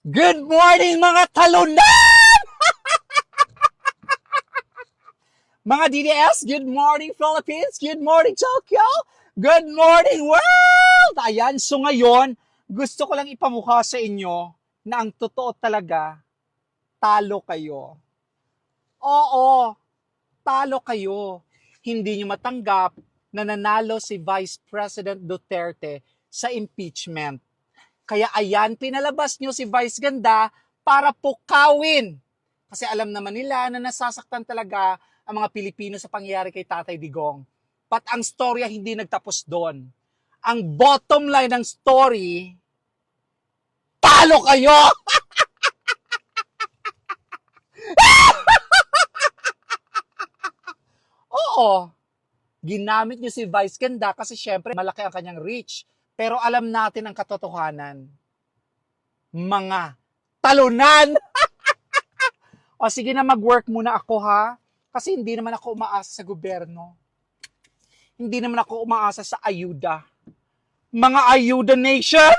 Good morning mga talunan! Mga DDS, good morning Philippines, good morning Tokyo, good morning world! Ayan, so ngayon, gusto ko lang ipamukha sa inyo na ang totoo talaga, talo kayo. Oo, talo kayo. Hindi nyo matanggap na nanalo si Vice President Duterte sa impeachment. Kaya ayan, pinalabas nyo si Vice Ganda para pukawin. Kasi alam naman nila na nasasaktan talaga ang mga Pilipino sa pangyayari kay Tatay Digong. But ang storya hindi nagtapos doon. Ang bottom line ng story, talo kayo! Oo, ginamit nyo si Vice Ganda kasi syempre malaki ang kanyang reach. Pero alam natin ang katotohanan. Mga talunan! O sige na, mag-work muna ako ha. Kasi hindi naman ako umaasa sa gobyerno. Hindi naman ako umaasa sa ayuda. Mga ayuda nation!